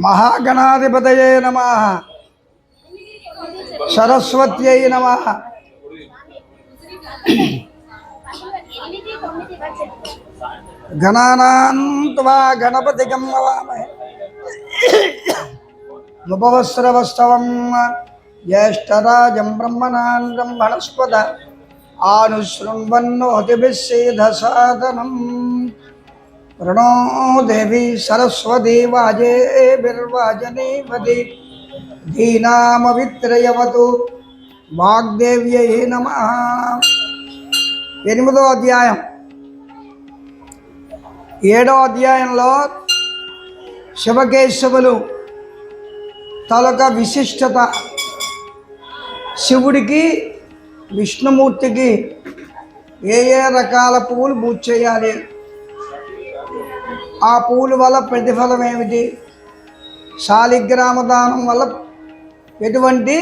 महागणाधिपतये नमः। सरस्वत्यै नमः। गणानां त्वा गणपतिगं नमामहे। उपवस्त्रवस्तवं ज्येष्ठराजं ब्रह्मणां ब्रह्मणस्पत आनुशृण्वन्नोतिभिस्सेदसादनम् प्रणो देवी सरस्वती वाजेभिर्वाजनीवती धीनामवित्रयवतु वाग्देव्यै नमः। 8వ అధ్యాయం 7వ అధ్యాయంలో శివకేశవులు తలక విశిష్టత, శివుడికి విష్ణుమూర్తికి ఏ రకాల పువ్వులు పూజ చేయాలి, ఆ పువ్వుల వల్ల ప్రతిఫలం ఏమిటి, శాలిగ్రామ దానం వల్ల ఎటువంటి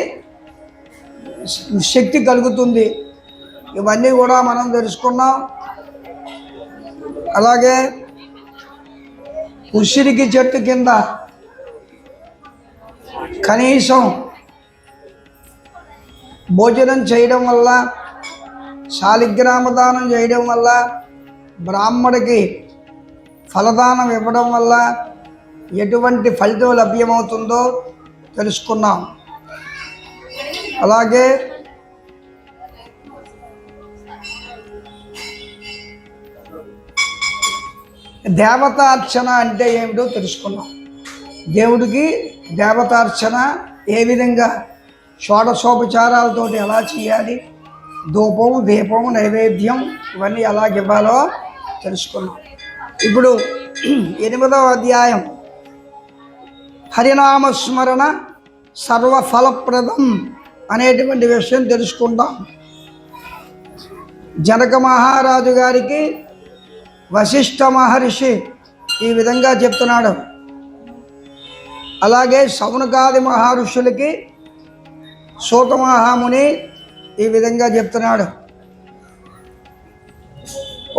శక్తి కలుగుతుంది, ఇవన్నీ కూడా మనం తెలుసుకున్నాం. అలాగే ఉసిరికి చెట్టు కింద కనీసం భోజనం చేయడం వల్ల, శాలిగ్రామ దానం చేయడం వల్ల, బ్రాహ్మడికి ఫలదానం ఇవ్వడం వల్ల ఎటువంటి ఫలితం లభ్యమవుతుందో తెలుసుకున్నాం. అలాగే దేవతార్చన అంటే ఏమిటో తెలుసుకున్నాం. దేవుడికి దేవతార్చన ఏ విధంగా షోడశోపచారాలతోటి ఎలా చేయాలి, ధూపము దీపము నైవేద్యం ఇవన్నీ ఎలా ఇవ్వాలో తెలుసుకున్నాం. ఇప్పుడు 8వ అధ్యాయం హరినామస్మరణ సర్వఫలప్రదం అనేటువంటి విషయం తెలుసుకుందాం. జనక మహారాజు గారికి వశిష్ఠ మహర్షి ఈ విధంగా చెప్తున్నాడు. అలాగే శౌనకాది మహర్షులకి సూత మహాముని ఈ విధంగా చెప్తున్నాడు.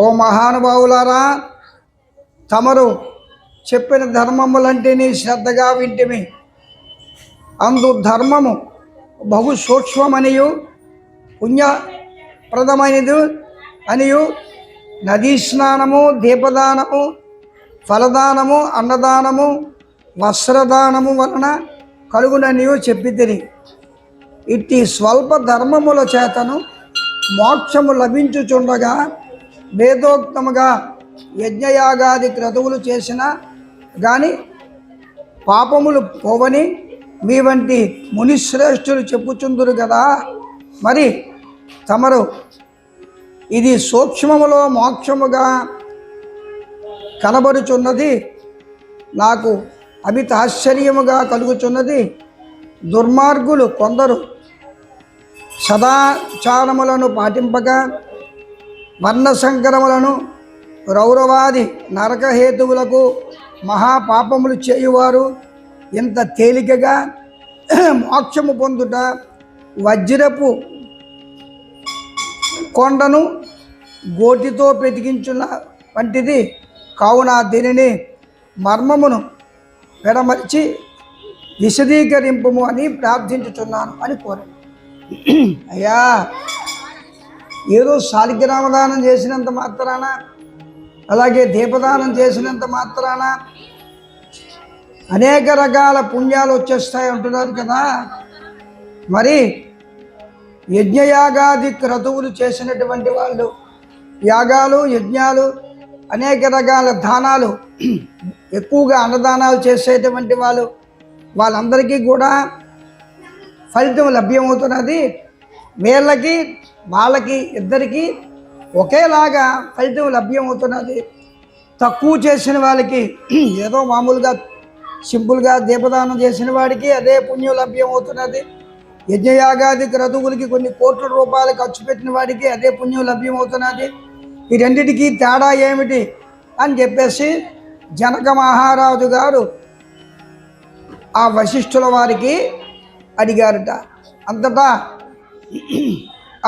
ఓ మహానుభావులారా, తమరు చెప్పిన ధర్మములంటిని శ్రద్ధగా వింటిమి. అందు ధర్మము బహు సూక్ష్మమనియు పుణ్యప్రదమైనది అనియు నదీ స్నానము, దీపదానము, ఫలదానము, అన్నదానము, వస్త్రదానము వలన కలుగుననియు చెప్పితిరి. ఇట్టి స్వల్ప ధర్మముల చేతను మోక్షము లభించుచుండగా వేదోక్తముగా యజ్ఞయాగాది క్రతువులు చేసిన గాని పాపములు పోవని మీ వంటి మునిశ్రేష్ఠులు చెప్పుచుందురు కదా. మరి తమరు ఇది సూక్ష్మములో మోక్షముగా కనబడుచున్నది నాకు అమిత ఆశ్చర్యముగా కలుగుచున్నది. దుర్మార్గులు కొందరు సదాచారములను పాటింపక వర్ణసంకరములను రౌరవాది నరకహేతువులకు మహాపాపములు చేయువారు ఇంత తేలికగా మోక్షము పొందుట వజ్రపు కొండను గోటితో పెతికించున్న వంటిది. కావున దీనిని మర్మమును విడమర్చి విశదీకరింపము అని ప్రార్థించుచున్నాను అని కోరాను. అయ్యా, ఏదో శాలిగ్రామదానం చేసినంత మాత్రాన, అలాగే దీపదానం చేసినంత మాత్రాన అనేక రకాల పుణ్యాలు వచ్చేస్తాయి అంటున్నారు కదా. మరి యజ్ఞయాగాది క్రతువులు చేసినటువంటి వాళ్ళు, యాగాలు, యజ్ఞాలు, అనేక రకాల దానాలు, ఎక్కువగా అన్నదానాలు చేసేటువంటి వాళ్ళందరికీ కూడా ఫలితం లభ్యమవుతున్నది. వీళ్ళకి వాళ్ళకి ఇద్దరికీ ఒకేలాగా ఫలితం లభ్యమవుతున్నది. తక్కువ చేసిన వాళ్ళకి ఏదో మామూలుగా సింపుల్గా దీపదానం చేసిన వాడికి అదే పుణ్యం లభ్యమవుతున్నది. యజ్ఞయాగాది క్రతువులకి కొన్ని కోట్ల రూపాయలు ఖర్చు పెట్టిన వాడికి అదే పుణ్యం లభ్యమవుతున్నది. ఈ రెండిటికి తేడా ఏమిటి అని చెప్పేసి జనక మహారాజు గారు ఆ వశిష్ఠుల వారికి అడిగారట. అంతటా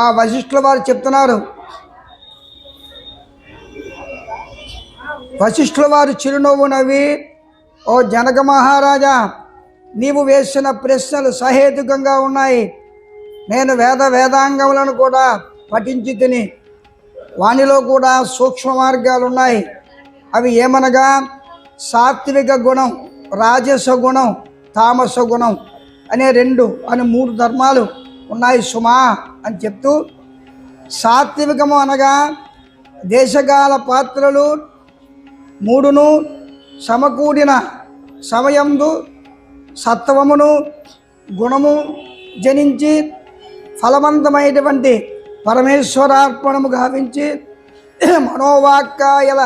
ఆ వశిష్ఠుల వారు చెప్తున్నారు, వశిష్ఠుల వారు చిరునవ్వు నవ్వి ఓ జనక మహారాజా, నీవు వేసిన ప్రశ్నలు సహేతుకంగా ఉన్నాయి. నేను వేదాంగములను కూడా పఠించి తిని వానిలో కూడా సూక్ష్మ మార్గాలు ఉన్నాయి. అవి ఏమనగా సాత్విక గుణం, రాజస గుణం, తామస గుణం అనే మూడు ధర్మాలు ఉన్నాయి సుమా అని చెప్తూ, సాత్వికము అనగా దేశకాల పాత్రలు మూడును సమకూడిన సమయందు సత్వమును గుణము జనించి ఫలవంతమైనటువంటి పరమేశ్వరార్పణము గావించి మనోవాక్కాయల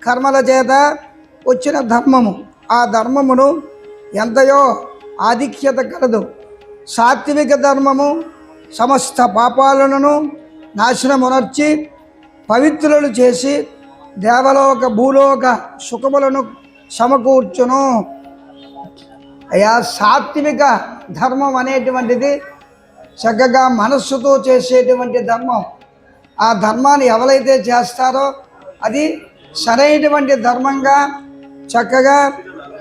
కర్మల చేత వచ్చిన ధర్మము. ఆ ధర్మమును ఎంతయో ఆధిక్యత కలదు. సాత్విక ధర్మము సమస్త పాపాలను నాశనమునర్చి పవిత్రులు చేసి దేవలోక భూలోక సుఖములను సమకూర్చును. అయా సాత్విక ధర్మం అనేటువంటిది చక్కగా మనస్సుతో చేసేటువంటి ధర్మం. ఆ ధర్మాన్ని ఎవరైతే చేస్తారో అది సరైనటువంటి ధర్మంగా చక్కగా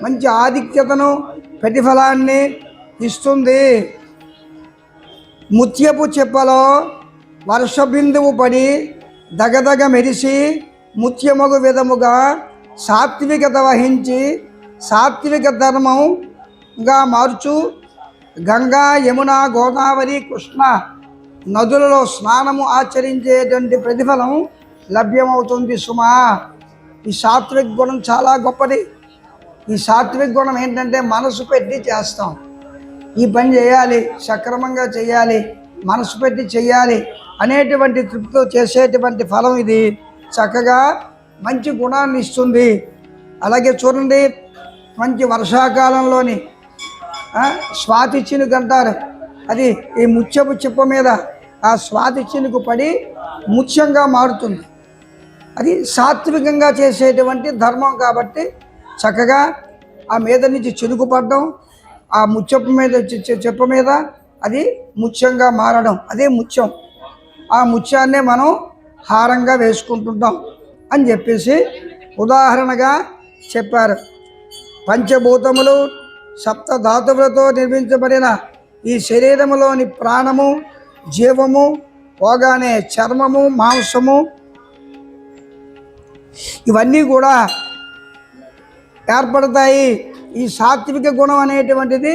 మంచి ఆధిక్యతను ప్రతిఫలాన్ని ఇస్తుంది. ముత్యపు చెప్పలో వర్ష బిందువు పడి దగదగ మెరిసి ముత్యమగు విధముగా సాత్వికత వహించి సాత్విక ధర్మంగా మార్చు గంగా, యమున, గోదావరి, కృష్ణ నదులలో స్నానము ఆచరించేటువంటి ప్రతిఫలం లభ్యమవుతుంది సుమా. ఈ సాత్విక గుణం చాలా గొప్పది. ఈ సాత్విక గుణం ఏంటంటే మనసు పెట్టి చేస్తాం. ఈ పని చేయాలి, సక్రమంగా చేయాలి, మనసు పెట్టి చేయాలి అనేటువంటి తృప్తితో చేసేటువంటి ఫలం ఇది. చక్కగా మంచి గుణాన్ని ఇస్తుంది. అలాగే చూడండి, మంచి వర్షాకాలంలోని స్వాతి చినుకు అంటారు. అది ఈ ముత్యపు చిప్ప మీద ఆ స్వాతి చినుకు పడి ముత్యంగా మారుతుంది. అది సాత్వికంగా చేసేటువంటి ధర్మం కాబట్టి చక్కగా ఆ మీద నుంచి చినుకు పడడం, ఆ ముత్యపు మీద చెప్ప మీద అది ముత్యంగా మారడం, అదే ముత్యం. ఆ ముత్యాన్నే మనం హారంగా వేసుకుంటుంటాం అని చెప్పేసి ఉదాహరణగా చెప్పారు. పంచభూతములు సప్త ధాతువులతో నిర్మించబడిన ఈ శరీరములోని ప్రాణము, జీవము పోగానే చర్మము, మాంసము ఇవన్నీ కూడా ఏర్పడతాయి. ఈ సాత్విక గుణం అనేటువంటిది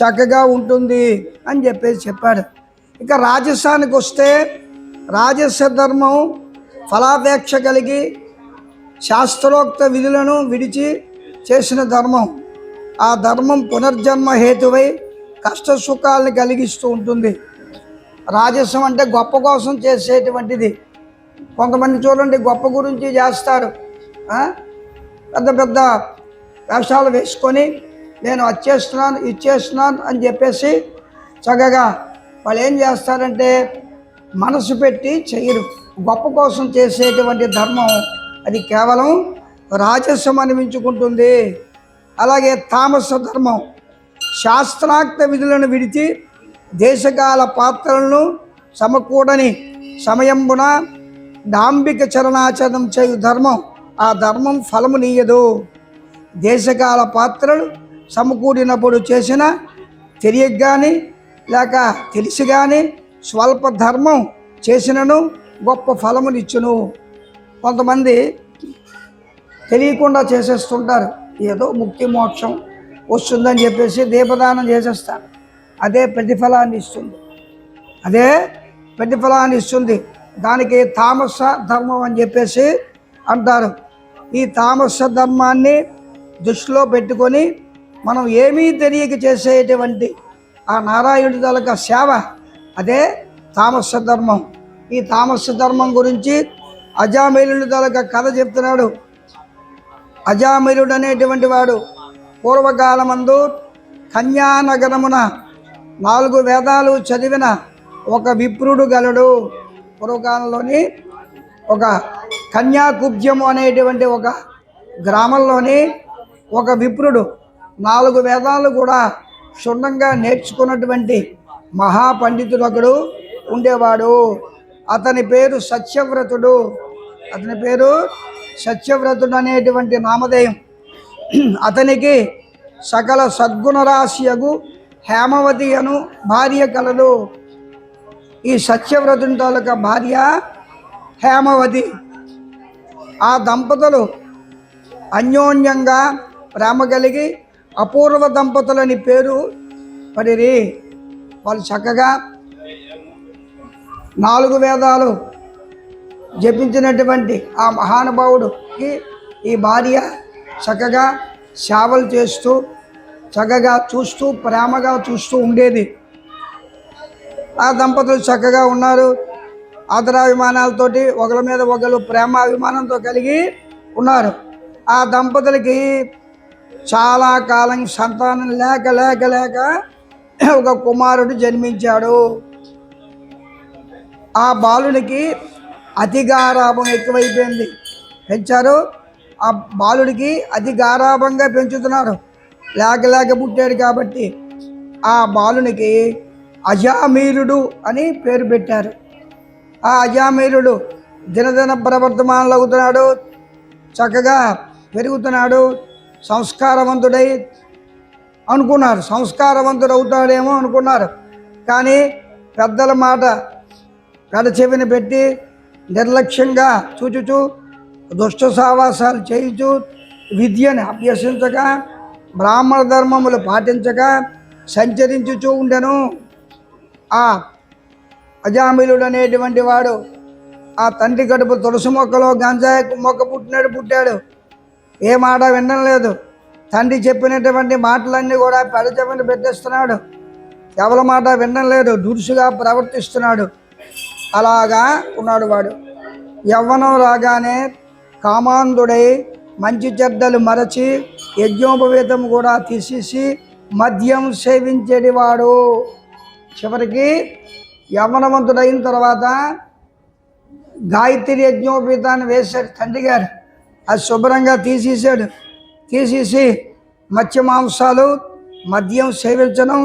చక్కగా ఉంటుంది అని చెప్పేసి చెప్పాడు. ఇక రాజసానికి వస్తే రాజస ధర్మం ఫలాపేక్ష కలిగి శాస్త్రోక్త విధులను విడిచి చేసిన ధర్మం. ఆ ధర్మం పునర్జన్మ హేతువై కష్ట సుఖాలను కలిగిస్తూ ఉంటుంది. రాజసం అంటే గొప్ప కోసం చేసేటువంటిది. కొంతమంది చూడండి, గొప్ప గురించి చేస్తారు. పెద్ద పెద్ద వేషాలు వేసుకొని నేను వచ్చేస్తున్నాను, ఇచ్చేస్తున్నాను అని చెప్పేసి చక్కగా వాళ్ళు ఏం చేస్తారంటే మనసు పెట్టి చెయ్యరు. గొప్ప కోసం చేసేటువంటి ధర్మం అది కేవలం రాజస్వం అనిపించుకుంటుంది. అలాగే తామస ధర్మం శాస్త్రాక్త విధులను విడిచి దేశకాల పాత్రలను సమకూడని సమయంబున డాంబిక చరణాచరణం చేయు ధర్మం. ఆ ధర్మం ఫలము నీయదు. దేశకాల పాత్రలు సమకూడినప్పుడు చేసిన తెలియక కానీ లేక తెలిసి కానీ స్వల్ప ధర్మం చేసినను గొప్ప ఫలమునిచ్చును. కొంతమంది తెలియకుండా చేసేస్తుంటారు. ఏదో ముక్తి మోక్షం వస్తుందని చెప్పేసి దీపదానం చేసేస్తారు. అదే ప్రతిఫలాన్ని ఇస్తుంది. దానికి తామస ధర్మం అని చెప్పేసి అంటారు. ఈ తామస ధర్మాన్ని దృష్టిలో పెట్టుకొని మనం ఏమీ తెలియక చేసేటువంటి ఆ నారాయణుడి తాలూకా సేవ అదే తామస ధర్మం. ఈ తామస ధర్మం గురించి అజామిలుడి తాలూకా కథ చెప్తున్నాడు. అజామిలుడు అనేటువంటి వాడు పూర్వకాలమందు కన్యానగరమున 4 వేదాలు చదివిన ఒక విప్రుడు గలడు. పూర్వకాలంలోని ఒక కన్యాకుబ్జము అనేటువంటి ఒక గ్రామంలోని ఒక విప్రుడు 4 వేదాలు కూడా క్షుణ్ణంగా నేర్చుకున్నటువంటి మహాపండితుడు ఒకడు ఉండేవాడు. అతని పేరు సత్యవ్రతుడు అనేటువంటి నామధేయం. అతనికి సకల సద్గుణరాశియగు హేమవతి అను భార్య కలదు. ఈ సత్యవ్రతుని తాలూకా భార్య హేమవతి. ఆ దంపతులు అన్యోన్యంగా ప్రేమ కలిగి అపూర్వ దంపతులని పేరు పడిరి. వాళ్ళు చక్కగా 4 వేదాలు జపించినటువంటి ఆ మహానుభావుడికి ఈ భార్య చక్కగా సేవలు చేస్తూ చక్కగా చూస్తూ ప్రేమగా చూస్తూ ఉండేది. ఆ దంపతులు చక్కగా ఉన్నారు. ఆదరాభిమానాలతోటి ఒకరి మీద ఒకరు ప్రేమాభిమానంతో కలిగి ఉన్నారు. ఆ దంపతులకి చాలా కాలం సంతానం లేక లేక లేక ఒక కుమారుడు జన్మించాడు. ఆ బాలునికి అతి గారాభం ఎక్కువైపోయింది. పెంచారు. ఆ బాలుడికి అతి గారాభంగా పెంచుతున్నారు. లేక లేక పుట్టాడు కాబట్టి ఆ బాలునికి అజామీలుడు అని పేరు పెట్టారు. ఆ అజామీలుడు దినదిన ప్రవర్తమానంలో అవుతున్నాడు. చక్కగా పెరుగుతున్నాడు. సంస్కారవంతుడై అనుకున్నారు. సంస్కారవంతుడు అవుతాడేమో అనుకున్నారు. కానీ పెద్దల మాట పెడచెవిని పెట్టి నిర్లక్ష్యంగా చూచుచూ దుష్ట సావాసాలు చేయుచు విద్యను అభ్యసించక బ్రాహ్మణ ధర్మములు పాటించక సంచరించుచూ ఉండెను. ఆ అజామిలుడు అనేటువంటి వాడు ఆ తండ్రి కడుపు తులసి మొక్కలో గంజాయి మొక్క పుట్టాడు. ఏ మాట వినడం లేదు. తండ్రి చెప్పినటువంటి మాటలన్నీ కూడా పెడచెవిని పెట్టేస్తున్నాడు. ఎవరి మాట వినడం లేదు. దురుసుగా ప్రవర్తిస్తున్నాడు. అలాగా ఉన్నాడు వాడు. యవ్వనం రాగానే కామాంధుడై మంచి చెడ్డలు మరచి యజ్ఞోపవేతం కూడా తీసేసి మద్యం సేవించేటివాడు. చివరికి యవ్వనవంతుడైన తర్వాత గాయత్రి యజ్ఞోపేతాన్ని వేశాడు తండ్రి గారు. అది శుభ్రంగా తీసేసి మత్స్య మాంసాలు మద్యం సేవించడం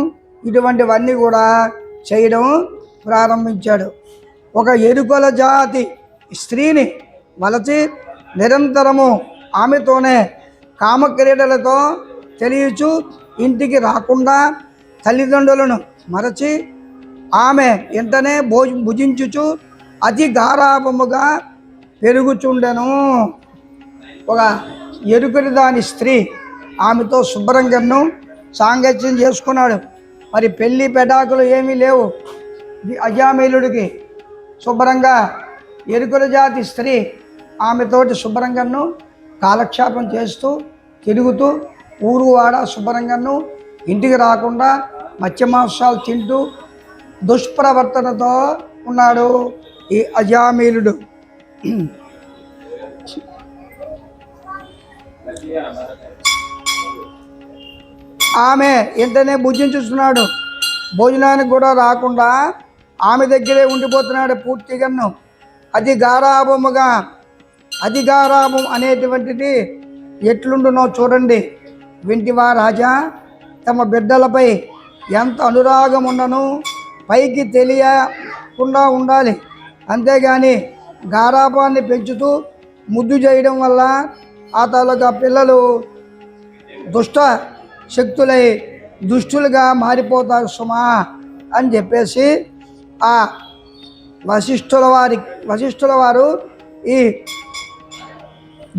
ఇటువంటివన్నీ కూడా చేయడం ప్రారంభించాడు. ఒక ఎరుకల జాతి స్త్రీని వలచి నిరంతరము ఆమెతోనే కామక్రీడలతో తెలియచు ఇంటికి రాకుండా తల్లిదండ్రులను మరచి ఆమె వెంటనే భుజించుచు అతి గారాభముగా పెరుగుచుండెను. ఒక ఎరుకటి దాని స్త్రీ ఆమెతో శుభ్రంగాను సాంగత్యం చేసుకున్నాడు. మరి పెళ్ళి పెటాకులు ఏమీ లేవు అజామీలుడికి. శుభ్రంగా ఎరుకల జాతి స్త్రీ ఆమెతోటి శుభ్రంగాను కాలక్షేపం చేస్తూ తిరుగుతూ ఊరు వాడ శుభ్రంగాను ఇంటికి రాకుండా మత్స్యమాంసాలు తింటూ దుష్ప్రవర్తనతో ఉన్నాడు ఈ అజామీలుడు. ఆమె వెంటనే భుజించుతున్నాడు. భోజనానికి కూడా రాకుండా ఆమె దగ్గరే ఉండిపోతున్నాడు పూర్తిగాను. అధిగారాభం అనేటువంటిది ఎట్లుండునో చూడండి. వింటివా రాజా, తమ బిడ్డలపై ఎంత అనురాగం ఉన్నను పైకి తెలియకుండా ఉండాలి. అంతేగాని గారాభాన్ని పెంచుతూ ముద్దు చేయడం వల్ల ఆ తాలూకా పిల్లలు దుష్ట శక్తులై దుష్టులుగా మారిపోతారు సుమా అని చెప్పేసి ఆ వశిష్ఠుల వారు ఈ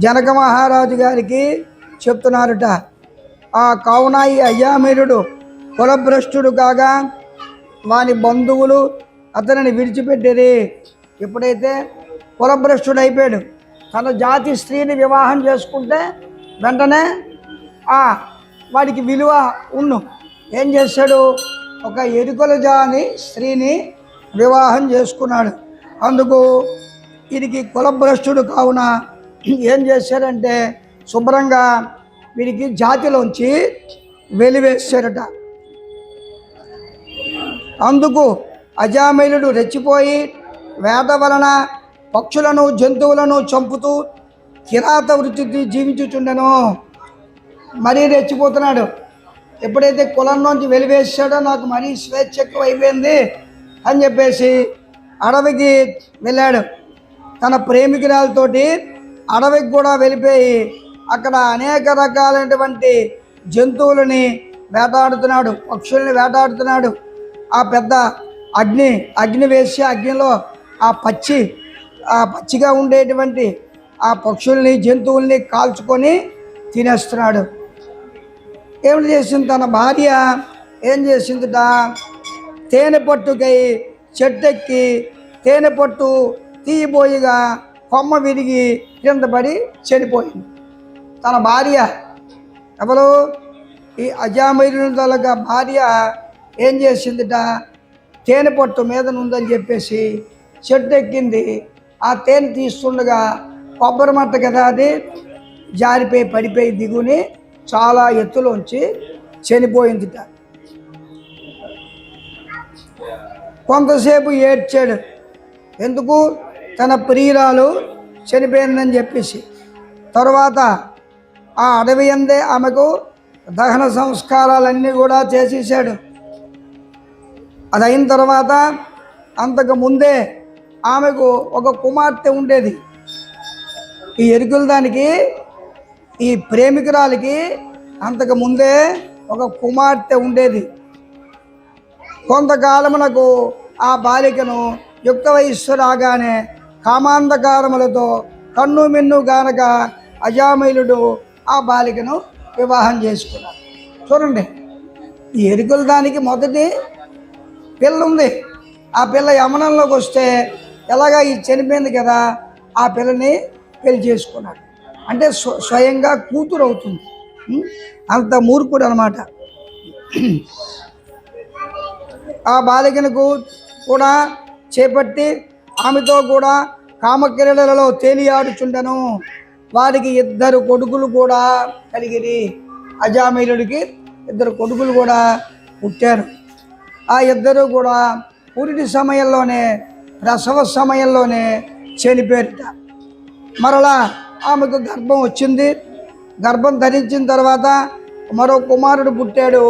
జనక మహారాజు గారికి చెప్తున్నారట. ఆ కావున ఈ అజామీలుడు కులభ్రష్టుడు కాగా వాని బంధువులు అతనిని విడిచిపెట్టారు. ఎప్పుడైతే కులభ్రష్టుడు అయిపోయాడు, తన జాతి స్త్రీని వివాహం చేసుకుంటే వెంటనే వాడికి విలువ ఉన్ను. ఏం చేశాడు? ఒక ఎరుకల జాతి స్త్రీని వివాహం చేసుకున్నాడు. అందుకు వీడికి కులభ్రష్టుడు కావున ఏం చేశారంటే శుభ్రంగా వీడికి జాతిలోంచి వెలివేశారట. అందుకు అజామీలుడు రెచ్చిపోయి వేట వలన పక్షులను జంతువులను చంపుతూ కిరాత వృత్తి జీవించుచుండెను. మరీ రెచ్చిపోతున్నాడు. ఎప్పుడైతే కులంలోంచి వెలివేశాడో నాకు మరీ స్వేచ్ఛ ఎక్కువ అయిపోయింది అని చెప్పేసి అడవికి వెళ్ళాడు. తన ప్రేమికురాలతోటి అడవికి కూడా వెళ్ళిపోయి అక్కడ అనేక రకాలైనటువంటి జంతువులని వేటాడుతున్నాడు, పక్షుల్ని వేటాడుతున్నాడు. ఆ పెద్ద అగ్ని వేసి అగ్నిలో ఆ పచ్చిగా ఉండేటువంటి ఆ పక్షుల్ని జంతువుల్ని కాల్చుకొని తినేస్తున్నాడు. ఏమిటి చేసింది? తన భార్య ఏం చేసిందిట? తేనె పట్టుకై చెట్టెక్కి తేనె పట్టు తీయబోయిగా కొమ్మ విరిగి కింద పడి చనిపోయింది. తన భార్య ఎవరు? ఈ అజామైలుని తాలూకా భార్య ఏం చేసిందిట? తేనె పట్టు మీద ఉందని చెప్పేసి చెట్టు ఎక్కింది. ఆ తేనె తీస్తుండగా కొబ్బరి మట్ట కదా, అది జారిపోయి పడిపోయి దిగుని చాలా ఎత్తులోంచి చనిపోయిందిట. కొంతసేపు ఏడ్చాడు. ఎందుకు? తన ప్రియురాలు చనిపోయిందని చెప్పేసి. తరువాత ఆ అడవి అందే ఆమెకు దహన సంస్కారాలన్నీ కూడా చేసేసాడు. అది అయిన తర్వాత అంతకు ముందే ఆమెకు ఒక కుమార్తె ఉండేది. ఈ ఎరుకుల దానికి, ఈ ప్రేమికురాలికి అంతకు ముందే ఒక కుమార్తె ఉండేది. కొంతకాలమునకు ఆ బాలికను యుక్త వయస్సు రాగానే కామాంధకారములతో కన్ను మిన్ను గానక అజామైలుడు ఆ బాలికను వివాహం చేసుకున్నాడు. చూడండి, ఈ ఎరుకుల దానికి మొదటి పిల్ల ఉంది. ఆ పిల్ల యమనంలోకి వస్తే ఎలాగా ఈ చనిపోయింది కదా, ఆ పిల్లని పెళ్లి చేసుకున్నాడు. అంటే స్వయంగా కూతురు అవుతుంది. అంత మూర్ఖుడు అనమాట. ఆ బాలికను కూడా చేపట్టి ఆమెతో కూడా కామక్రీడలలో తేలియాడుచుండెను. వారికి 2 కొడుకులు కూడా కలిగిరి. అజామైలుడికి 2 కొడుకులు కూడా పుట్టారు. ఆ 2 కూడా పురిటి సమయంలోనే, ప్రసవ సమయంలోనే చనిపోయారట. మరలా ఆమెకు గర్భం వచ్చింది. గర్భం ధరించిన తర్వాత మరో కుమారుడు పుట్టాడు.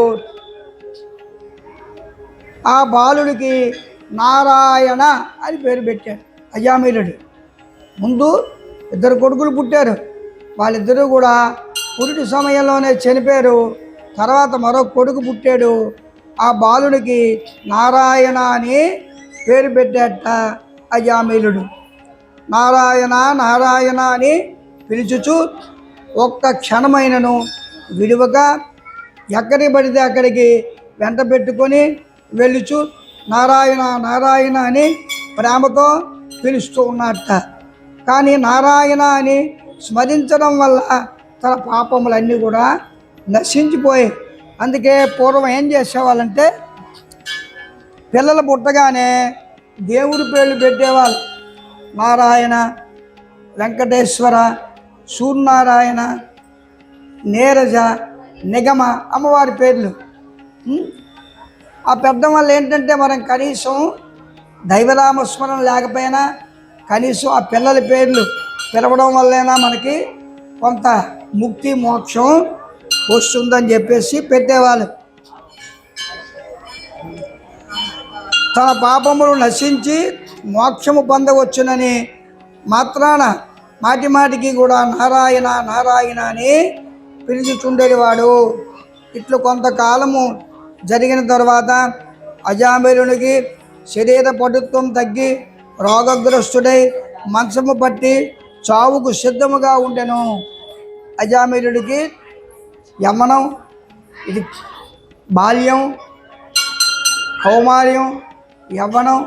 ఆ బాలుడికి నారాయణ అని పేరు పెట్టాడు అజామైలుడు. ముందు 2 కొడుకులు పుట్టారు. వాళ్ళిద్దరూ కూడా పురిటి సమయంలోనే చనిపోయారు. తర్వాత మరో కొడుకు పుట్టాడు. ఆ బాలుడికి నారాయణ అని పేరు పెట్టాట అజామైలుడు. నారాయణ నారాయణ అని పిలుచుచు ఒక్క క్షణమైనను విడువక ఎక్కడికి పడితే అక్కడికి వెంట పెట్టుకొని వెళ్ళుచు నారాయణ నారాయణ అని ప్రేమతో పిలుస్తూ ఉన్నట్ట. కానీ నారాయణ అని స్మరించడం వల్ల తన పాపములన్నీ కూడా నశించిపోయాయి. అందుకే పూర్వం ఏం చేసేవాళ్ళంటే, పిల్లలు పుట్టగానే దేవుడి పేర్లు పెట్టేవాళ్ళు. నారాయణ, వెంకటేశ్వర, సూర్యనారాయణ, నీరజ, నిగమ అమ్మవారి పేర్లు. ఆ పెట్టడం వల్ల ఏంటంటే, మనం కనీసం దైవనామస్మరణ లేకపోయినా కనీసం ఆ పిల్లల పేర్లు పిలవడం వల్లైనా మనకి కొంత ముక్తి మోక్షం వస్తుందని చెప్పేసి పెట్టేవాళ్ళు. తన పాపములు నశించి మోక్షము పొందవచ్చునని మాత్రాన మాటి మాటికి కూడా నారాయణ నారాయణ అని పిలుచుచుండేవాడు. ఇట్లు కొంతకాలము జరిగిన తర్వాత అజామైలునికి శరీర పటుత్వం తగ్గి రోగగ్రస్తుడై మంచము పట్టి చావుకు సిద్ధముగా ఉండెను. అజామైలుడికి యమనం, ఇది బాల్యం, కౌమార్యం, యవ్వనం,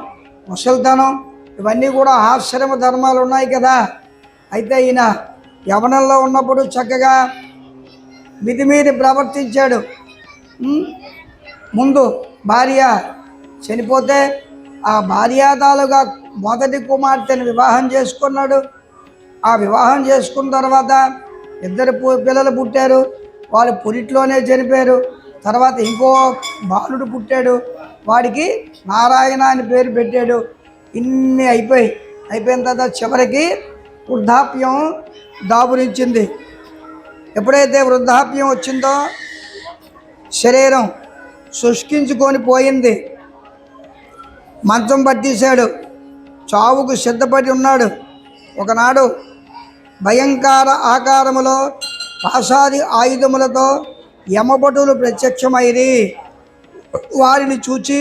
ముసలితనం, ఇవన్నీ కూడా ఆశ్రమ ధర్మాలు ఉన్నాయి కదా. అయితే ఈయన యవనంలో ఉన్నప్పుడు చక్కగా మితిమీరి ప్రవర్తించాడు. ముందు భార్య చనిపోతే ఆ భార్యాదాలుగా మొదటి కుమార్తెను వివాహం చేసుకున్నాడు. ఆ వివాహం చేసుకున్న తర్వాత 2 పిల్లలు పుట్టారు. వాళ్ళు పురిట్లోనే చనిపోయారు. తర్వాత ఇంకో బాలుడు పుట్టాడు. వాడికి నారాయణ అని పేరు పెట్టాడు. ఇన్ని అయిపోయిన తర్వాత చివరికి వృద్ధాప్యం దాపురించింది. ఎప్పుడైతే వృద్ధాప్యం వచ్చిందో శరీరం శుష్కించుకొని పోయింది. మంచం పట్టేశాడు. చావుకు సిద్ధపడి ఉన్నాడు. ఒకనాడు భయంకర ఆకారములో పాశాది ఆయుధములతో యమభటులు ప్రత్యక్షమైరి. వారిని చూచి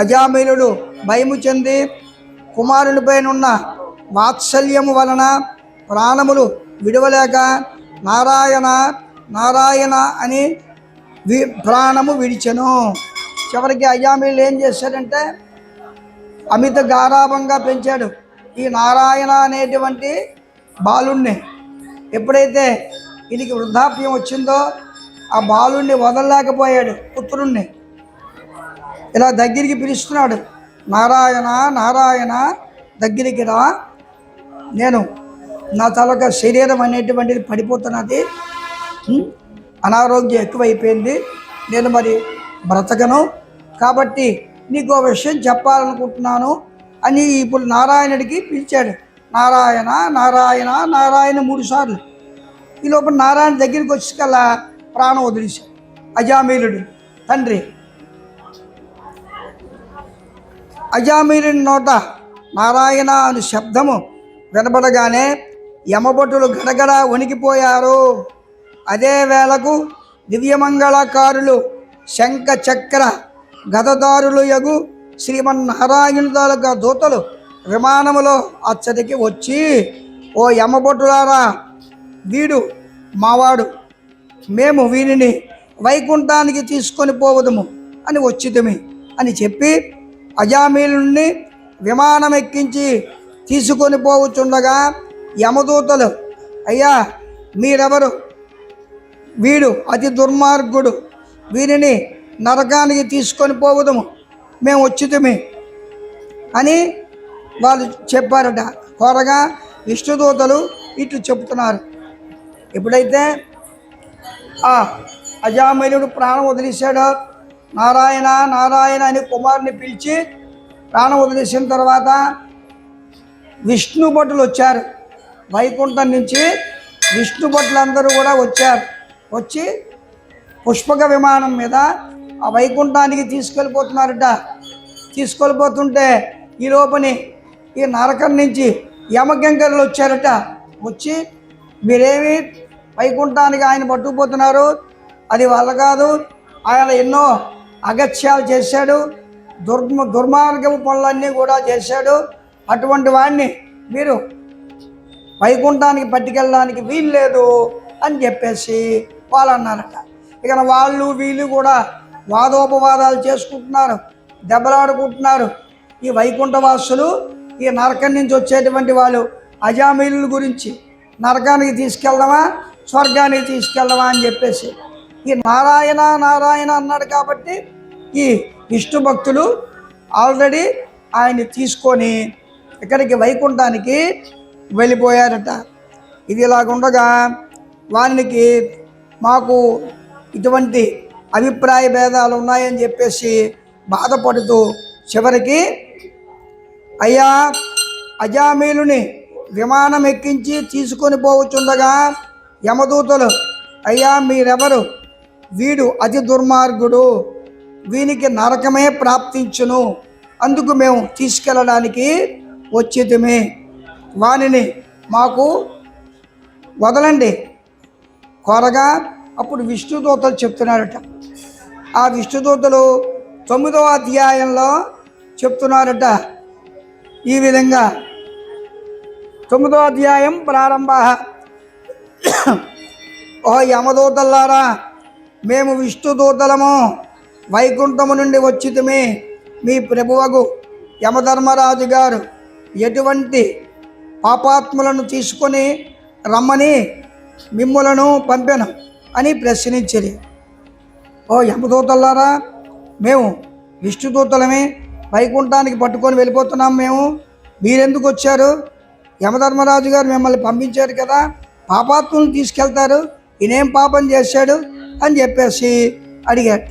అజామిలుడు భయము చెంది కుమారునిపైనున్న వాత్సల్యము వలన ప్రాణములు విడవలేక నారాయణ నారాయణ అని ప్రాణము విడిచెను. చివరికి అజామిలుడు ఏం చేశాడంటే అమిత గారాభంగా పెంచాడు ఈ నారాయణ అనేటువంటి బాలుణ్ణి. ఎప్పుడైతే వీడికి వృద్ధాప్యం వచ్చిందో ఆ బాలుణ్ణి వదలలేకపోయాడు. పుత్రుణ్ణి ఇలా దగ్గరికి పిలుస్తున్నాడు, నారాయణ నారాయణ దగ్గరికి రా, నేను నా తాలూక శరీరం అనేటువంటిది పడిపోతున్నది, అనారోగ్యం ఎక్కువైపోయింది, నేను మరి బ్రతకను, కాబట్టి నీకు ఒక విషయం చెప్పాలనుకుంటున్నాను అని ఇప్పుడు నారాయణుడికి పిలిచాడు. నారాయణ నారాయణ నారాయణ 3 సార్లు. ఈ లోపల నారాయణ దగ్గరికి వచ్చేకల్లా ప్రాణం వదిలేశాడు అజామిలుడు తండ్రి. అజామిలుడి నోట నారాయణ అని శబ్దము వినబడగానే యమభటులు గడగడ వణికిపోయారు. అదే వేళకు దివ్యమంగళకారులు శంఖ చక్ర గదదారులు యగు శ్రీమన్నారాయణ తాలూకా దూతలు విమానములో అచ్చటికి వచ్చి, ఓ యమభటులారా, వీడు మావాడు, మేము వీరిని వైకుంఠానికి తీసుకొని పోవదము అని వచ్చితమి అని చెప్పి అజామిలుని విమానం ఎక్కించి తీసుకొని పోవచ్చుండగా యమదూతలు, అయ్యా మీరెవరు, వీడు అతి దుర్మార్గుడు, వీరిని నరకానికి తీసుకొని పోవదము, మేము వచ్చితమి అని వాళ్ళు చెప్పారట. కోరగా విష్ణుదూతలు ఇట్లు చెప్తున్నారు. ఎప్పుడైతే ఆ అజామిలుడు ప్రాణం వదిలేశాడో నారాయణ నారాయణ అని కుమారుని పిలిచి ప్రాణం వదిలేసిన తర్వాత విష్ణు భటులు వచ్చారు. వైకుంఠం నుంచి విష్ణు భటులందరూ కూడా వచ్చారు. వచ్చి పుష్పక విమానం మీద ఆ వైకుంఠానికి తీసుకెళ్ళిపోతున్నారట. తీసుకెళ్ళిపోతుంటే ఈ లోపని ఈ నరకం నుంచి యమగంగలు వచ్చారట. వచ్చి మీరేమి వైకుంఠానికి ఆయన పట్టుకుపోతున్నారు, అది వల్ల కాదు, ఆయన ఎన్నో అగత్యాలు చేశాడు, దుర్మార్గపు పనులన్నీ కూడా చేశాడు, అటువంటి వాడిని మీరు వైకుంఠానికి పట్టుకెళ్ళడానికి వీలు లేదు అని చెప్పేసి వాళ్ళు అన్నారట. ఇక వాళ్ళు వీళ్ళు కూడా వాదోపవాదాలు చేసుకుంటున్నారు, దెబ్బలాడుకుంటున్నారు. ఈ వైకుంఠవాసులు ఈ నరకం నుంచి వచ్చేటువంటి వాళ్ళు అజామిలుల గురించి నరకానికి తీసుకెళ్దామా స్వర్గానికి తీసుకెళ్దామా అని చెప్పేసి ఈ నారాయణ నారాయణ అన్నాడు. కాబట్టి ఈ విష్ణు భక్తులు ఆల్రెడీ ఆయన్ని తీసుకొని ఇక్కడికి వైకుంఠానికి వెళ్ళిపోయారట. ఇది ఇలాగుండగా వానికి మాకు ఇటువంటి అభిప్రాయ భేదాలు ఉన్నాయని చెప్పేసి బాధపడుతూ చివరికి, అయ్యా అజామిలుని విమానం ఎక్కించి తీసుకొని పోవచ్చుండగా యమదూతలు, అయ్యా మీరెవరు, వీడు అతి దుర్మార్గుడు, వీనికి నరకమే ప్రాప్తించును, అందుకు మేము తీసుకెళ్ళడానికి వచ్చితిమి, వానిని మాకు వదలండి కోరగా అప్పుడు విష్ణుదూతలు చెప్తున్నారట. ఆ విష్ణుదూతలు 9వ అధ్యాయంలో చెప్తున్నారట ఈ విధంగా. 9వ అధ్యాయం ప్రారంభ. ఓ యమదూతలారా, మేము విష్ణుదూతలము వైకుంఠము నుండి వచ్చితిమి. మీ ప్రభువగు యమధర్మరాజు గారు ఎటువంటి పాపాత్ములను తీసుకొని రమ్మని మిమ్ములను పంపెను అని ప్రశ్నించిరి. ఓ యమదూతలారా, మేము విష్ణుదూతలమే, వైకుంఠానికి పట్టుకొని వెళ్ళిపోతున్నాం, మేము మీరెందుకు వచ్చారు? యమధర్మరాజు గారు మిమ్మల్ని పంపించారు కదా, పాపాత్ములను తీసుకెళ్తారు, ఈయనేం పాపం చేశాడు అని చెప్పేసి అడిగేట.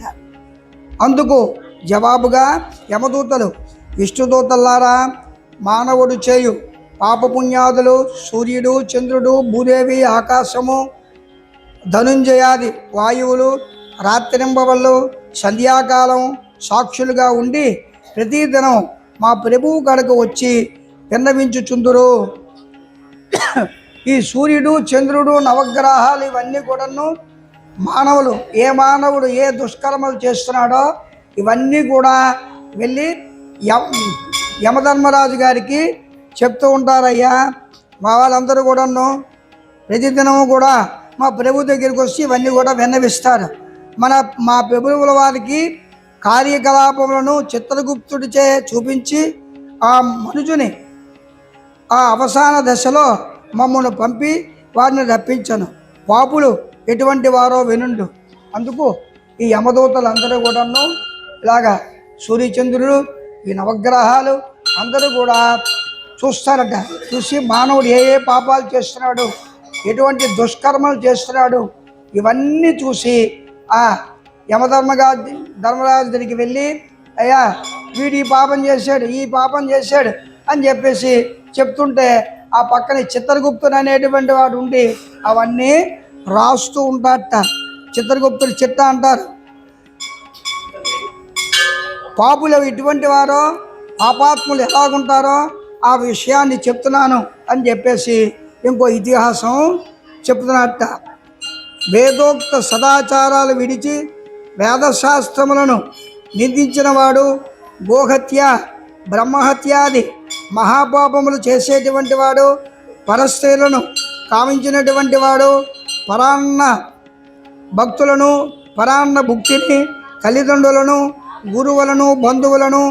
అందుకు జవాబుగా యమదూతలు, విష్ణుదూతలారా, మానవుడు చేయు పాపపుణ్యాదులు, సూర్యుడు, చంద్రుడు, భూదేవి, ఆకాశము, ధనుంజయాది వాయువులు, రాత్రింబవళ్ళు, సంధ్యాకాలం సాక్షులుగా ఉండి ప్రతిదినం మా ప్రభువు కడకు వచ్చి విన్నవించుచుందురు. ఈ సూర్యుడు, చంద్రుడు, నవగ్రహాలు ఇవన్నీ కూడాను మానవుడు ఏ దుష్కర్మలు చేస్తున్నాడో ఇవన్నీ కూడా వెళ్ళి యమధర్మరాజు గారికి చెప్తూ ఉంటారయ్యా. మా వాళ్ళందరూ కూడాను ప్రతిదినము కూడా మా ప్రభు దగ్గరికి వచ్చి ఇవన్నీ కూడా విన్నవిస్తారు. మా ప్రభువుల వారికి కార్యకలాపములను చిత్రగుప్తుడిచే చూపించి ఆ మనుషుని ఆ అవసాన దశలో మమ్మల్ని పంపి వారిని రప్పించను. పాపులు ఎటువంటి వారో వినుండు. అందుకు ఈ యమదూతలందరూ కూడాను ఇలాగా సూర్యచంద్రుడు, ఈ నవగ్రహాలు అందరూ కూడా చూస్తారట. చూసి మానవుడు ఏ ఏ పాపాలు చేస్తున్నాడు, ఎటువంటి దుష్కర్మలు చేస్తున్నాడు ఇవన్నీ చూసి ఆ ధర్మరాజు దగ్గరికి వెళ్ళి, అయ్యా వీడు ఈ పాపం చేశాడు అని చెప్పేసి చెప్తుంటే ఆ పక్కన చిత్రగుప్తుడు అనేటువంటి వాడు ఉండి అవన్నీ రాస్తూ ఉంటాడట. చిత్రగుప్తుడు చిట్ట అంటారు. పాపులు ఇటువంటి వారో పాపాత్ములు ఎలాగుంటారో ఆ విషయాన్ని చెప్తున్నాను అని చెప్పేసి ఇంకో ఇతిహాసం చెప్తున్నట్ట. వేదోక్త సదాచారాలు విడిచి వేదశాస్త్రములను నిందించిన వాడు, గోహత్య, బ్రహ్మహత్యాది మహాపాపములు చేసేటువంటి వాడు, పరస్త్రీలను కామించినటువంటి వాడు, పరాన్న భక్తులను, పరాన్న భుక్తిని, తల్లిదండ్రులను, గురువులను, బంధువులను,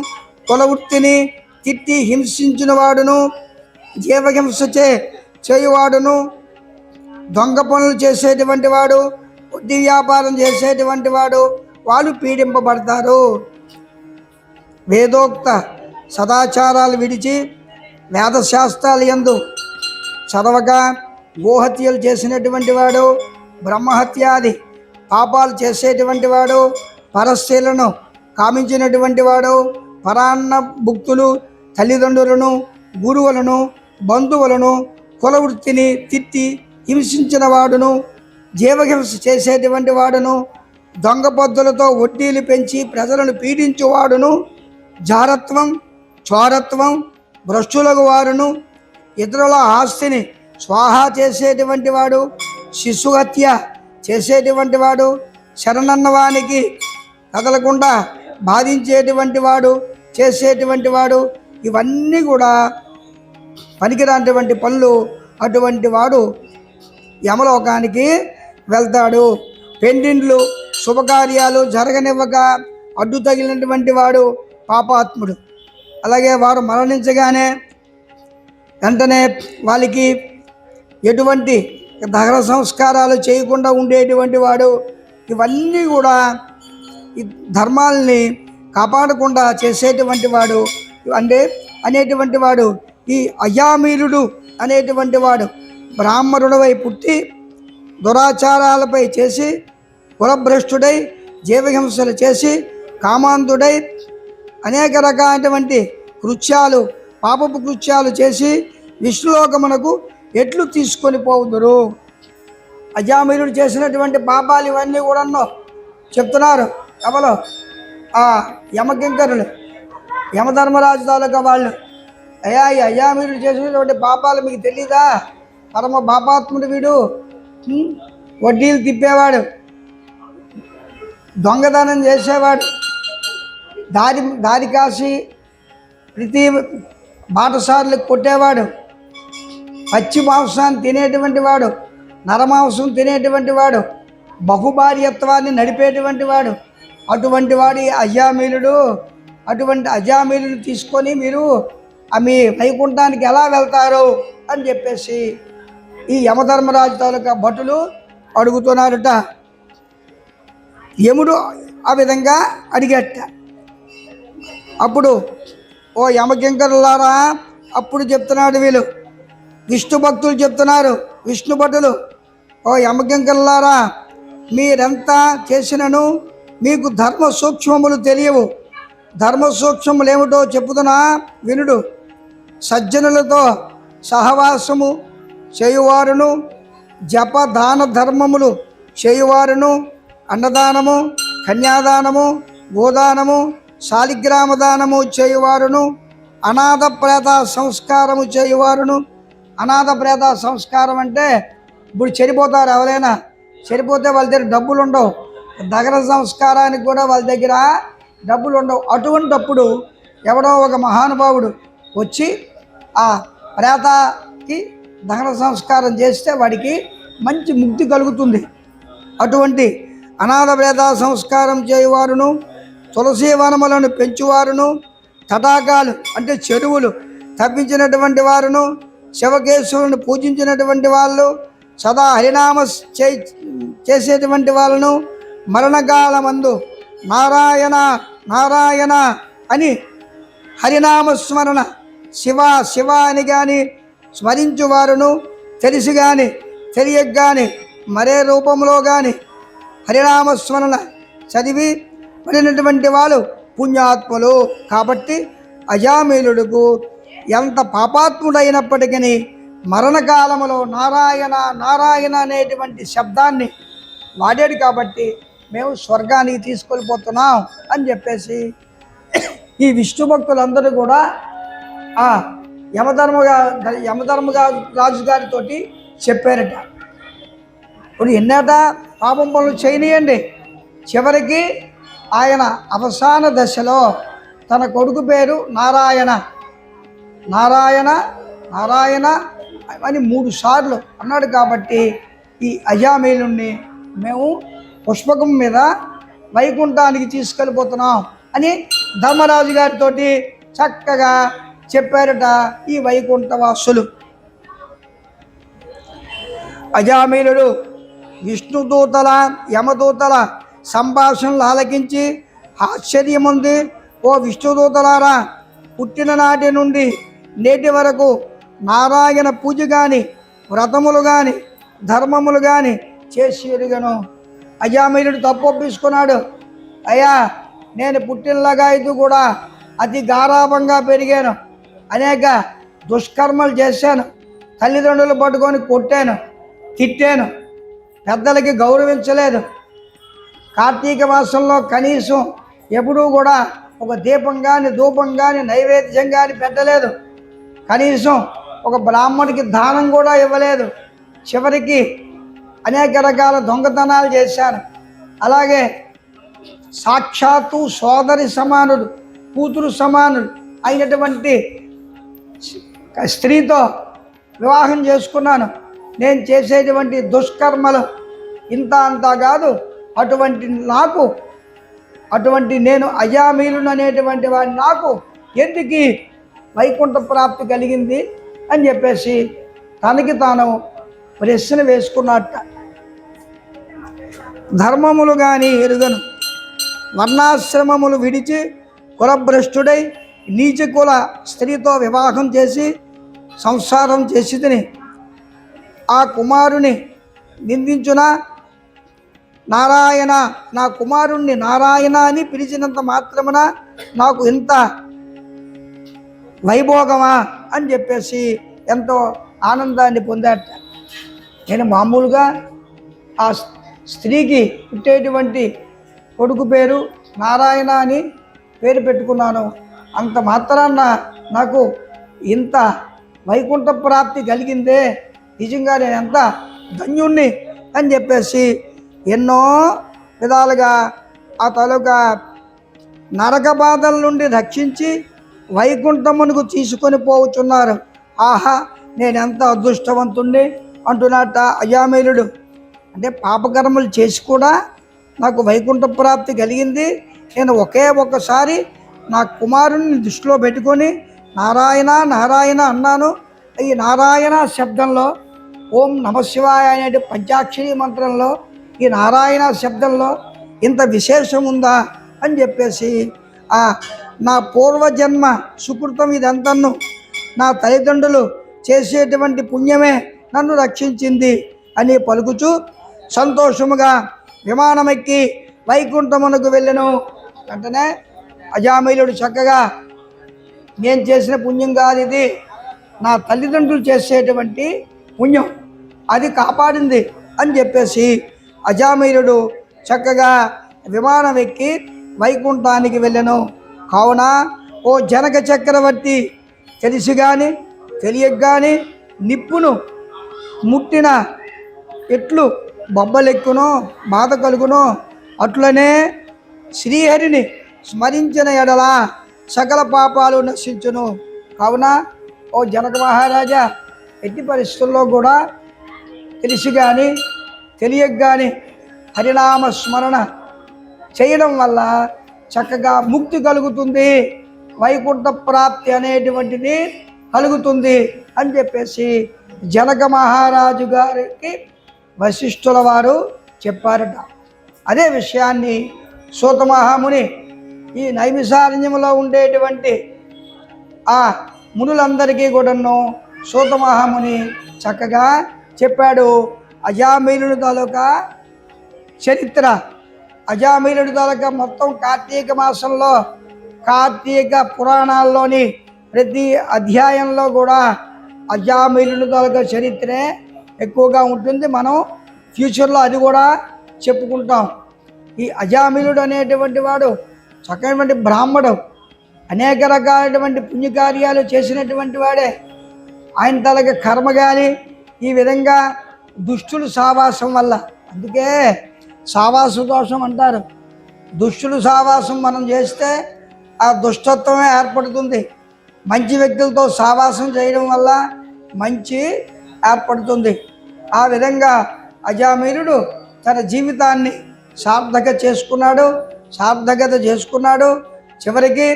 కులవృత్తిని తిట్టి హింసించిన వాడును, జీవహింస చేయువాడును, దొంగ పనులు చేసేటువంటి వాడు, వడ్డీ వ్యాపారం చేసేటువంటి వాడు వాళ్ళు పీడింపబడతారు. వేదోక్త సదాచారాలు విడిచి వేదశాస్త్రాలు యందు చదవక గోహత్యలు చేసినటువంటి వాడు, బ్రహ్మహత్యాది పాపాలు చేసేటువంటి వాడు, పరస్త్రీలను కామించినటువంటి వాడు, పరాన్న భుక్తులు, తల్లిదండ్రులను, గురువులను, బంధువులను, కులవృత్తిని తిట్టి హింసించిన వాడును, జీవహింస చేసేటువంటి వాడును, దొంగ పద్ధతులతో వడ్డీలు పెంచి ప్రజలను పీడించేవాడును, జారత్వం, చోరత్వం, భ్రష్టులకు వారును, ఇతరుల ఆస్తిని స్వాహా చేసేటువంటి వాడు, శిశుహత్య చేసేటువంటి వాడు, శరణన్నవానికి కదలకుండా బాధించేటువంటి వాడు, చేసేటువంటి వాడు ఇవన్నీ కూడా పనికిరానటువంటి పనులు. అటువంటి వాడు యమలోకానికి వెళ్తాడు. పెండిండ్లు శుభకార్యాలు జరగనివ్వక అడ్డు తగిలినటువంటి వాడు పాపాత్ముడు. అలాగే వారు మరణించగానే వెంటనే వాళ్ళకి ఎటువంటి దహన సంస్కారాలు చేయకుండా ఉండేటువంటి వాడు. ఇవన్నీ కూడా ఈ ధర్మాలని కాపాడకుండా చేసేటువంటి వాడు అనేటువంటి వాడు ఈ అజామీలుడు అనేటువంటి వాడు బ్రాహ్మణుడవై పుట్టి దురాచారాలపై చేసి కులభ్రష్టుడై జీవహింసలు చేసి కామాంధుడై అనేక రకాలైనటువంటి కృత్యాలు, పాపపు కృత్యాలు చేసి విష్ణులోకమునకు ఎట్లు తీసుకొని పోవుదురు. అజామీలుడు చేసినటువంటి పాపాలు ఇవన్నీ కూడా చెప్తున్నారు ఎవరు? ఆ యమకింకరులు, యమధర్మరాజు తాలూకా వాళ్ళు. అయ్యా ఈ అజామీలుడు చేసినటువంటి పాపాలు మీకు తెలీదా? పరమ పాపాత్ముడు వీడు. వడ్డీలు తిప్పేవాడు, దొంగతనం చేసేవాడు, దారి కాసి ప్రతి బాటసారులకు కొట్టేవాడు, పచ్చి మాంసాన్ని తినేటువంటి వాడు, నరమాంసం తినేటువంటి వాడు, బహుభార్యత్వాన్ని నడిపేటువంటి వాడు. అటువంటి వాడి అజామీలుడు. అటువంటి అజామీలుడు తీసుకొని మీరు మీ వైకుంఠానికి ఎలా వెళ్తారు అని చెప్పేసి ఈ యమధర్మరాజు తాలూకా భటులు అడుగుతున్నారట. యముడు ఆ విధంగా అడిగట. అప్పుడు ఓ యమకింకరులారా, అప్పుడు చెప్తున్నాడు వీళ్ళు విష్ణు భక్తులు చెప్తున్నారు, విష్ణు భటులు, ఓ యమకింకరులారా, మీరెంత చేసినను మీకు ధర్మ సూక్ష్మములు తెలియవు. ధర్మ సూక్ష్మములు ఏమిటో చెప్పుతున్నా వినుడు. సజ్జనులతో సహవాసము చేయువారును, జప దాన ధర్మములు చేయువారును, అన్నదానము, కన్యాదానము, గోదానము, శాలిగ్రామ దానము చేయువారును, అనాథ ప్రేత సంస్కారము చేయువారును, అనాథ ప్రేత సంస్కారం అంటే ఇప్పుడు చనిపోతారు ఎవరైనా, చనిపోతే వాళ్ళ దగ్గర డబ్బులు ఉండవు, దగన సంస్కారానికి కూడా వాళ్ళ దగ్గర డబ్బులు ఉండవు. అటువంటప్పుడు ఎవడో ఒక మహానుభావుడు వచ్చి ఆ ప్రేతకి దహన సంస్కారం చేస్తే వాడికి మంచి ముక్తి కలుగుతుంది. అటువంటి అనాథ ప్రేత సంస్కారం చేయువారును, తులసి వనములను పెంచువారును, తటాకాలు అంటే చెరువులు తప్పించినటువంటి వారును, శివకేశవులను పూజించినటువంటి వాళ్ళు, సదా హరినామ చేసేటువంటి వాళ్ళను, మరణకాలమందు నారాయణ నారాయణ అని హరినామస్మరణ శివ శివ అని కానీ స్మరించువారును, తెలిసి కానీ తెలియక కానీ మరే రూపంలో కానీ హరినామస్మరణ చదివి పడినటువంటి వాళ్ళు పుణ్యాత్ములు. కాబట్టి అజామిలుడుకు ఎంత పాపాత్ముడైనప్పటికీ మరణకాలములో నారాయణ నారాయణ అనేటువంటి శబ్దాన్ని వాడాడు కాబట్టి మేము స్వర్గానికి తీసుకెళ్ళిపోతున్నాం అని చెప్పేసి ఈ విష్ణు భక్తులందరూ కూడా ఆ యమధర్మగా రాజు గారితో చెప్పారట. ఇప్పుడు ఎన్నట పాపం పనులు చేయనియండి. చివరికి ఆయన అవసాన దశలో తన కొడుకు పేరు నారాయణ నారాయణ నారాయణ అని 3 సార్లు అన్నాడు. కాబట్టి ఈ అజామీలుణ్ణి మేము పుష్పకం మీద వైకుంఠానికి తీసుకెళ్ళిపోతున్నాం అని ధర్మరాజు గారితో చక్కగా చెప్పారట ఈ వైకుంఠవాసులు. అజామీలుడు విష్ణుదూతల యమదూతల సంభాషణలు ఆలకించి ఆశ్చర్యముంది. ఓ విష్ణుదూతలారా, పుట్టిన నాటి నుండి నేటి వరకు నారాయణ పూజ కానీ వ్రతములు కానీ ధర్మములు కానీ చేసి ఎరుగను. అజామీలుడు తప్పు ఒప్పించుకున్నాడు. అయ్యా, నేను పుట్టినలాగా ఇది కూడా అతి గారాభంగా పెరిగాను, అనేక దుష్కర్మలు చేశాను, తల్లిదండ్రులు పట్టుకొని కొట్టాను, తిట్టాను, పెద్దలకి గౌరవించలేదు, కార్తీక మాసంలో కనీసం ఎప్పుడూ కూడా ఒక దీపం కానీ ధూపం కానీ నైవేద్యం కానీ పెట్టలేదు, కనీసం ఒక బ్రాహ్మణుడికి దానం కూడా ఇవ్వలేదు, చివరికి అనేక రకాల దొంగతనాలు చేశాను. అలాగే సాక్షాత్తు సోదరి సమానుడు, కూతురు సమానుడు అయినటువంటి స్త్రీతో వివాహం చేసుకున్నాను. నేను చేసేటువంటి దుష్కర్మలు ఇంత అంతా కాదు, అటువంటి నేను అజామీలును అనేటువంటి వాడిని నాకు ఎందుకు వైకుంఠ ప్రాప్తి కలిగింది అని చెప్పేసి తనకి తాను ప్రశ్న వేసుకున్నట్ట. ధర్మములు కానీ ఎరుగను, వర్ణాశ్రమములు విడిచి కులభ్రష్టుడై నీచ కుల స్త్రీతో వివాహం చేసి సంసారం చేసి తిని ఆ కుమారుని నిందించున నారాయణ, నా కుమారుణ్ణి నారాయణ అని పిలిచినంత మాత్రమున నాకు ఇంత వైభోగమా అని చెప్పేసి ఎంతో ఆనందాన్ని పొందాట. నేను మామూలుగా ఆ స్త్రీకి పుట్టేటువంటి కొడుకు పేరు నారాయణ అని పేరు పెట్టుకున్నాను, అంత మాత్రాన నాకు ఇంత వైకుంఠ ప్రాప్తి కలిగిందే, నిజంగా నేను ఎంత ధన్యుణ్ణి అని చెప్పేసి ఎన్నో విధాలుగా ఆ తాలూకా నరక బాధల నుండి రక్షించి వైకుంఠమునకు తీసుకొని పోవచ్చున్నారు. ఆహా, నేనెంత అదృష్టవంతుణ్ణి అంటున్నట్ట అజామీలుడు. అంటే పాపకర్మలు చేసి కూడా నాకు వైకుంఠ ప్రాప్తి కలిగింది. నేను ఒక్కసారి నా కుమారుని దృష్టిలో పెట్టుకొని నారాయణ నారాయణ అన్నాను. ఈ నారాయణ శబ్దంలో ఓం నమశివాయ అనే పంచాక్షరి మంత్రంలో ఈ నారాయణ శబ్దంలో ఇంత విశేషం ఉందా అని చెప్పేసి నా పూర్వజన్మ సుకృతం ఇదంతను, నా తల్లిదండ్రులు చేసేటువంటి పుణ్యమే నన్ను రక్షించింది అని పలుకుచూ సంతోషముగా విమానమెక్కి వైకుంఠమునకు వెళ్ళెను. వెంటనే అజామీలుడు చక్కగా నేను చేసిన పుణ్యం కాదు ఇది, నా తల్లిదండ్రులు చేసేటువంటి పుణ్యం అది కాపాడింది అని చెప్పేసి అజామీలుడు చక్కగా విమానం ఎక్కి వైకుంఠానికి వెళ్ళెను. కావున ఓ జనక చక్రవర్తి, తెలిసి కానీ తెలియక కానీ నిప్పును ముట్టిన ఎట్లు బొబ్బలెక్కునో బాధ కలుగునో అట్లనే శ్రీహరిని స్మరించిన ఎడల సకల పాపాలు నశించును. కావున ఓ జనక మహారాజా, ఎట్టి పరిస్థితుల్లో కూడా తెలిసి కానీ తెలియక కానీ హరినామ స్మరణ చేయడం వల్ల చక్కగా ముక్తి కలుగుతుంది, వైకుంఠ ప్రాప్తి అనేటువంటిది కలుగుతుంది అని చెప్పేసి జనక మహారాజు గారికి వశిష్ఠుల వారు చెప్పారట. అదే విషయాన్ని సూత మహాముని ఈ నైమిషారణ్యంలో ఉండేటువంటి ఆ మునులందరికీ కూడాను సూత మహాముని చక్కగా చెప్పాడు. అజామిలుడి తాలూకా చరిత్ర, అజామిలుడి తాలూకా మొత్తం కార్తీక మాసంలో కార్తీక పురాణాల్లోని ప్రతి అధ్యాయంలో కూడా అజామిలుడి తాలూకా చరిత్రే ఎక్కువగా ఉంటుంది. మనం ఫ్యూచర్లో అది కూడా చెప్పుకుంటాం. ఈ అజామిలుడు అనేటువంటి వాడు చక్కనటువంటి బ్రాహ్మడు, అనేక రకాలైనటువంటి పుణ్యకార్యాలు చేసినటువంటి వాడే. ఆయన తలకి కర్మ కానీ ఈ విధంగా దుష్టులు సావాసం వల్ల, అందుకే సావాస దోషం అంటారు. దుష్టులు సావాసం మనం చేస్తే ఆ దుష్టత్వమే ఏర్పడుతుంది. మంచి వ్యక్తులతో సావాసం చేయడం వల్ల మంచి ఏర్పడుతుంది. ఆ విధంగా అజామిలుడు తన జీవితాన్ని సార్థకత చేసుకున్నాడు. చివరికి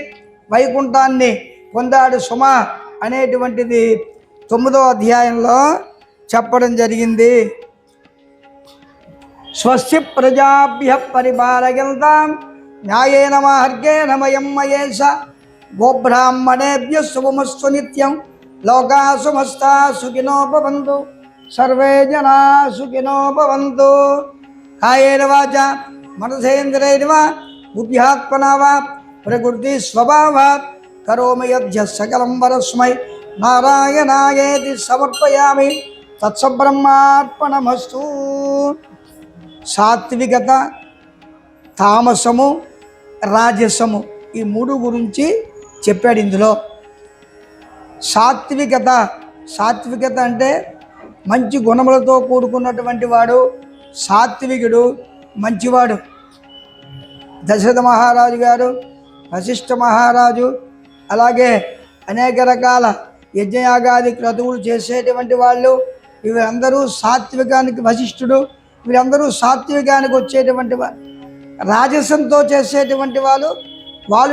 వైకుంఠాన్ని పొందాడు సుమ అనేటువంటిది 9వ అధ్యాయంలో చెప్పడం జరిగింది. స్వస్తి ప్రజాభ్య పరిపాలయంతాం న్యాయేన మార్గేణ మయం మయేష గోబ్రాహ్మణేభ్య శుభమస్తు నిత్యం లోకా సమస్తా సుఖినో భవంతు సర్వే జనా సుఖినో భవంతు. కాయేన వాచా మనసేంద్రియైర్న వా బుద్ధ్యాత్మనా వా ప్రకృతి స్వభావాత్ కరోమి యద్య సకలం వరస్మై నారాయణాయేతి సమర్పయామి. తత్సబ్రహ్మార్పణమస్తు. సాత్వికత, తామసము, రాజసము ఈ 3 గురించి చెప్పాడు ఇందులో. సాత్వికత అంటే మంచి గుణములతో కూడుకున్నటువంటి వాడు సాత్వికుడు, మంచివాడు. దశరథ మహారాజు గారు, వశిష్ఠ మహారాజు, అలాగే అనేక రకాల యజ్ఞయాగాది క్రతువులు చేసేటువంటి వాళ్ళు, వీరందరూ సాత్వికానికి, వశిష్ఠుడు, వీరందరూ సాత్వికానికి వచ్చేటువంటి వారు. రాజసంతో చేసేటువంటి వాళ్ళు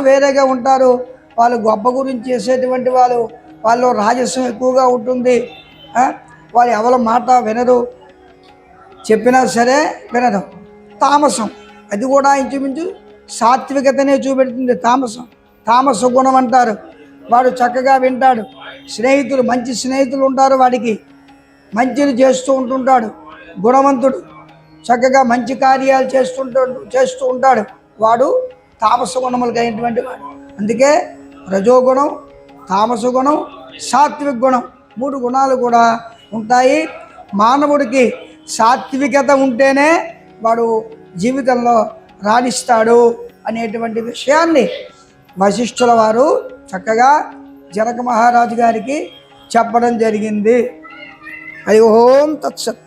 వేరేగా ఉంటారు. వాళ్ళు గొప్ప గురించి చేసేటువంటి వాళ్ళు రాజసం ఎక్కువగా ఉంటుంది. వాళ్ళు ఎవరి మాట వినరు, చెప్పినా సరే వినరు. తామసం అది కూడా ఇంచుమించు సాత్వికతనే చూపెడుతుంది. తామస గుణం అంటారు. వాడు చక్కగా వింటాడు. మంచి స్నేహితులు ఉంటారు, వాడికి మంచిని చేస్తూ ఉంటుంటాడు. గుణవంతుడు, చక్కగా మంచి కార్యాలు చేస్తూ ఉంటాడు. వాడు తామస గుణములు కలిగినటువంటి వాడు. అందుకే రజోగుణం, తామస గుణం, సాత్విక గుణం 3 గుణాలు కూడా ఉంటాయి. మానవుడికి సాత్వికత ఉంటేనే వాడు జీవితంలో రాణిస్తాడు అనేటువంటి విషయాన్ని వశిష్ఠుల వారు చక్కగా జనక మహారాజు గారికి చెప్పడం జరిగింది. హరి ఓం తత్సత్.